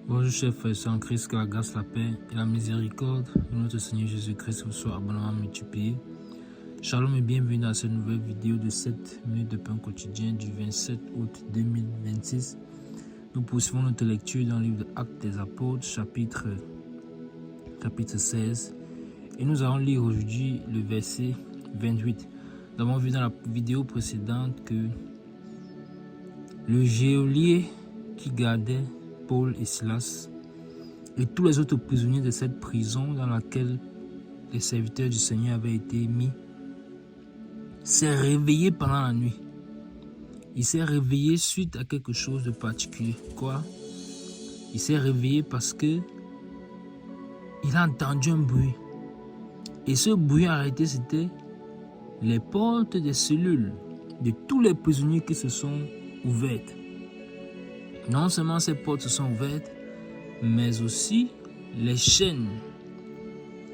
Bonjour chers frères et sœurs en Christ, que la grâce, la paix et la miséricorde de notre Seigneur Jésus-Christ vous soient abondamment multipliés. Shalom et bienvenue dans cette nouvelle vidéo de 7 minutes de pain quotidien du 27 août 2026. Nous poursuivons notre lecture dans le livre de Actes des Apôtres, chapitre 16. Et nous allons lire aujourd'hui le verset 28. Nous avons vu dans la vidéo précédente que le geôlier qui gardait Paul et Silas et tous les autres prisonniers de cette prison dans laquelle les serviteurs du Seigneur avaient été mis s'est réveillé pendant la nuit. Il s'est réveillé suite à quelque chose de particulier. Quoi? Il s'est réveillé parce que il a entendu un bruit. Et ce bruit arrêté, c'était les portes des cellules de tous les prisonniers qui se sont ouvertes. Non seulement ces portes se sont ouvertes, mais aussi les chaînes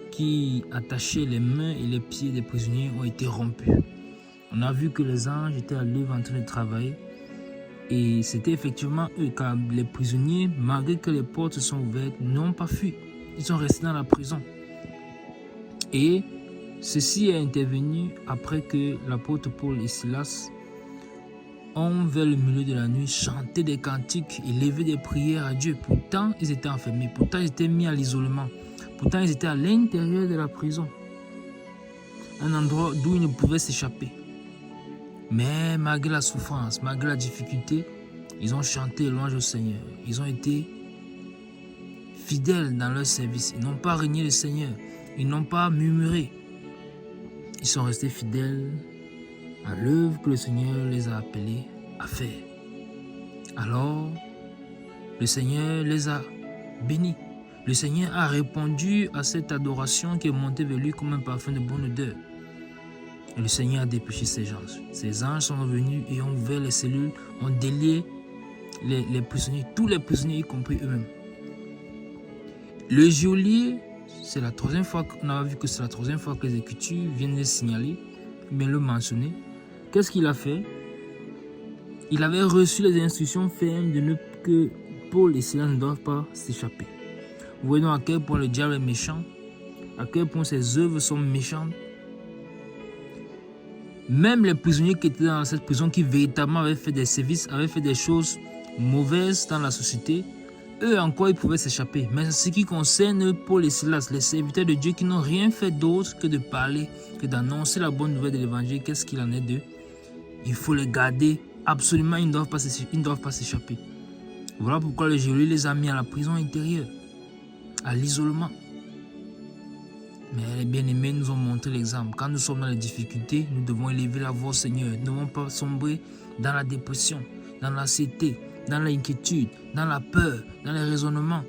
qui attachaient les mains et les pieds des prisonniers ont été rompues. On a vu que les anges étaient à l'œuvre en train de travailler et c'était effectivement eux, car les prisonniers, malgré que les portes se sont ouvertes, n'ont pas fui. Ils sont restés dans la prison. Et ceci est intervenu après que l'apôtre Paul et Silas ont, vers le milieu de la nuit, chanté des cantiques et levé des prières à Dieu. Pourtant, ils étaient enfermés. Pourtant, ils étaient mis à l'isolement. Pourtant, ils étaient à l'intérieur de la prison. Un endroit d'où ils ne pouvaient s'échapper. Mais malgré la souffrance, malgré la difficulté, ils ont chanté louange au Seigneur. Ils ont été fidèles dans leur service. Ils n'ont pas régné le Seigneur. Ils n'ont pas murmuré. Ils sont restés fidèles à l'œuvre que le Seigneur les a appelés à faire. Alors, le Seigneur les a bénis. Le Seigneur a répondu à cette adoration qui est montée vers lui comme un parfum de bonne odeur. Et le Seigneur a dépêché ses anges. Ces anges sont venus et ont ouvert les cellules, ont délié les prisonniers, tous les prisonniers, y compris eux-mêmes. Le geôlier, c'est la troisième fois qu'on a vu que c'est la troisième fois que les Écritures viennent le signaler, bien le mentionner. Qu'est-ce qu'il a fait? Il avait reçu les instructions fermes que Paul et Silas ne doivent pas s'échapper. Vous voyez donc à quel point le diable est méchant, à quel point ses œuvres sont méchantes. Même les prisonniers qui étaient dans cette prison, qui véritablement avaient fait des services, avaient fait des choses mauvaises dans la société, eux encore ils pouvaient s'échapper. Mais en ce qui concerne Paul et Silas, les serviteurs de Dieu qui n'ont rien fait d'autre que de parler, que d'annoncer la bonne nouvelle de l'évangile, qu'est-ce qu'il en est d'eux? Il faut les garder. Absolument, ils ne doivent pas s'échapper. Voilà pourquoi le geôlier les a mis à la prison intérieure, à l'isolement. Mais les bien-aimés nous ont montré l'exemple. Quand nous sommes dans les difficultés, nous devons élever la voix au Seigneur. Nous ne devons pas sombrer dans la dépression, dans l'anxiété, dans l'inquiétude, dans la peur, dans les raisonnements,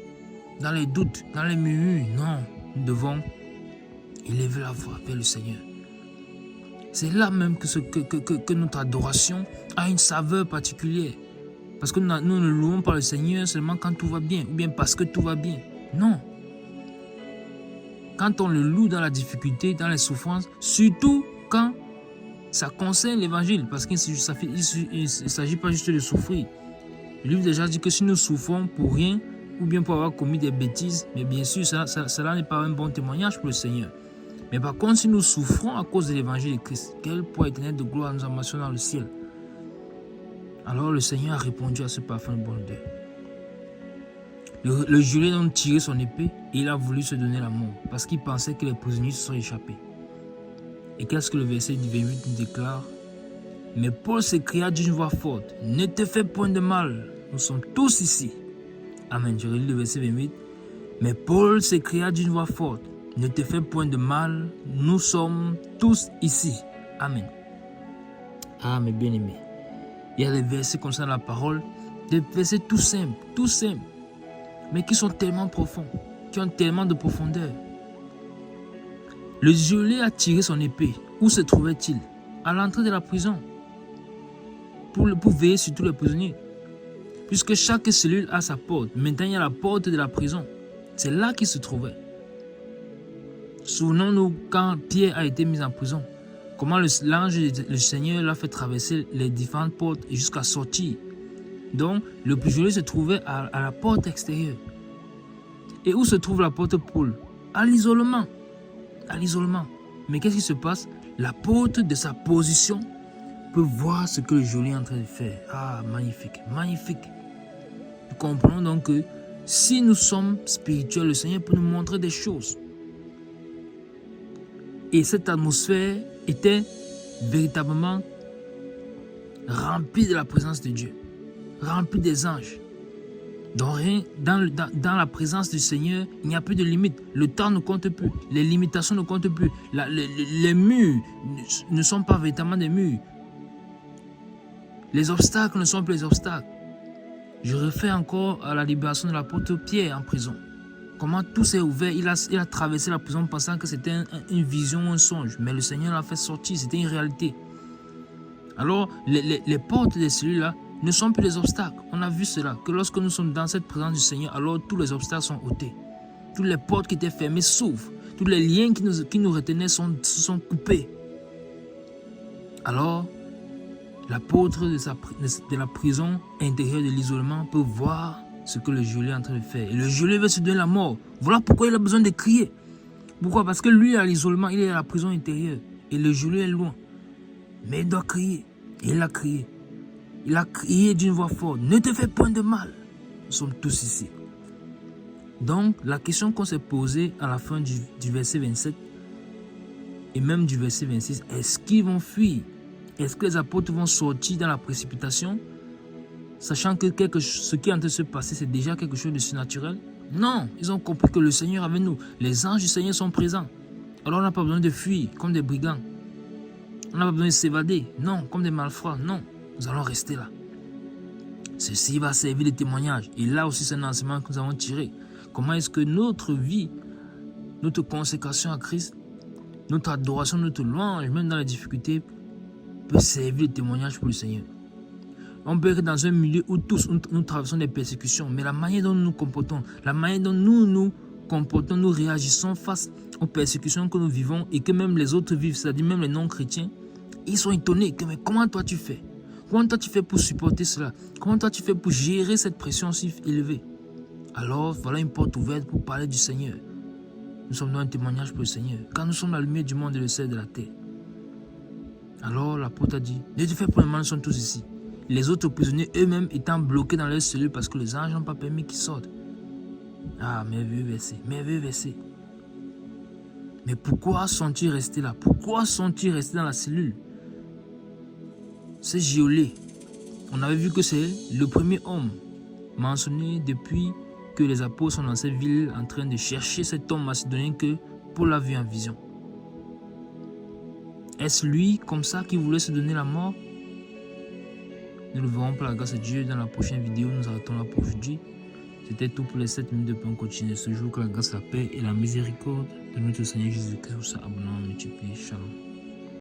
dans les doutes, dans les murmures. Non, nous devons élever la voix vers le Seigneur. C'est là même que notre adoration a une saveur particulière. Parce que nous ne louons pas le Seigneur seulement quand tout va bien, ou bien parce que tout va bien. Non. Quand on le loue dans la difficulté, dans les souffrances, surtout quand ça concerne l'évangile, parce qu'il ne s'agit pas juste de souffrir. Le livre déjà dit que si nous souffrons pour rien, ou bien pour avoir commis des bêtises, mais bien sûr, cela n'est pas un bon témoignage pour le Seigneur. Mais par contre, si nous souffrons à cause de l'évangile de Christ, quel poids éternel de gloire nous amassons dans le ciel. Alors le Seigneur a répondu à ce parfum de bonne odeur. Le geôlier a tiré son épée et il a voulu se donner la mort parce qu'il pensait que les prisonniers se sont échappés. Et qu'est-ce que le verset 28 nous déclare? Mais Paul s'écria d'une voix forte, « Ne te fais point de mal, nous sommes tous ici. » Amen. Je relis le verset 28. Mais Paul s'écria d'une voix forte, « Ne te fais point de mal, nous sommes tous ici. » Amen. Ah, mes bien-aimés. Il y a des versets comme ça dans la parole, des versets tout simples, mais qui sont tellement profonds, qui ont tellement de profondeur. Le geôlier a tiré son épée. Où se trouvait-il? À l'entrée de la prison, pour veiller sur tous les prisonniers. Puisque chaque cellule a sa porte. Maintenant, il y a la porte de la prison. C'est là qu'il se trouvait. Souvenons-nous quand Pierre a été mis en prison. Comment l'ange du Seigneur l'a fait traverser les différentes portes jusqu'à sortir. Donc, le prisonnier se trouvait à la porte extérieure. Et où se trouve l'apôtre Paul? À l'isolement. À l'isolement. Mais qu'est-ce qui se passe? L'apôtre de sa position peut voir ce que le geôlier est en train de faire. Ah, magnifique, magnifique. Nous comprenons donc que si nous sommes spirituels, le Seigneur peut nous montrer des choses. Et cette atmosphère était véritablement remplie de la présence de Dieu, remplie des anges. Donc, dans la présence du Seigneur, il n'y a plus de limites. Le temps ne compte plus. Les limitations ne comptent plus. Les murs ne sont pas véritablement des murs. Les obstacles ne sont plus les obstacles. Je refais encore à la libération de l'apôtre Pierre en prison. Comment tout s'est ouvert. Il a traversé la prison pensant que c'était une vision ou un songe. Mais le Seigneur l'a fait sortir. C'était une réalité. Alors, les portes de celui-là ne sont plus des obstacles. On a vu cela, que lorsque nous sommes dans cette présence du Seigneur, alors tous les obstacles sont ôtés. Toutes les portes qui étaient fermées s'ouvrent. Tous les liens qui nous retenaient sont coupés. Alors, l'apôtre de la prison intérieure de l'isolement peut voir ce que le geôlier est en train de faire. Et le geôlier veut se donner la mort. Voilà pourquoi il a besoin de crier. Pourquoi? Parce que lui, à l'isolement, il est à la prison intérieure. Et le geôlier est loin. Mais il doit crier. Et il a crié. Il a crié d'une voix forte. Ne te fais point de mal. Nous sommes tous ici. Donc, la question qu'on s'est posée à la fin du verset 27 et même du verset 26, est-ce qu'ils vont fuir? Est-ce que les apôtres vont sortir dans la précipitation, sachant que ce qui est en train de se passer, c'est déjà quelque chose de surnaturel? Non, ils ont compris que le Seigneur est avec nous. Les anges du Seigneur sont présents. Alors on n'a pas besoin de fuir comme des brigands. On n'a pas besoin de s'évader. Non, comme des malfrats. Non, nous allons rester là. Ceci va servir de témoignage. Et là aussi, c'est un enseignement que nous avons tiré. Comment est-ce que notre vie, notre consécration à Christ, notre adoration, notre louange, même dans les difficultés, peut servir de témoignage pour le Seigneur. On peut être dans un milieu où tous nous traversons des persécutions, mais la manière dont nous nous comportons, la manière dont nous comportons, nous réagissons face aux persécutions que nous vivons et que même les autres vivent, c'est-à-dire même les non-chrétiens, ils sont étonnés que mais comment toi tu fais? Comment toi tu fais pour supporter cela? Comment toi tu fais pour gérer cette pression si élevée? Alors voilà une porte ouverte pour parler du Seigneur. Nous sommes dans un témoignage pour le Seigneur. Quand nous sommes la lumière du monde et le sel de la terre. Alors l'apôtre a dit, ne te fais pas de mal, nous sommes tous ici. Les autres prisonniers eux-mêmes étant bloqués dans leur cellule parce que les anges n'ont pas permis qu'ils sortent. Ah, merveilleux verset, merveilleux verset. Mais pourquoi sont-ils restés là? Pourquoi sont-ils restés dans la cellule? C'est geôlier. On avait vu que c'est le premier homme mentionné depuis que les apôtres sont dans cette ville en train de chercher cet homme macédonien que Paul a vu en vision. Est-ce lui, comme ça, qui voulait se donner la mort? Nous le verrons par la grâce de Dieu dans la prochaine vidéo. Nous arrêtons là pour aujourd'hui. C'était tout pour les 7 minutes de pain quotidien. Ce jour, que la grâce, la paix et la miséricorde de notre Seigneur Jésus-Christ soit abondamment multipliée. Shalom.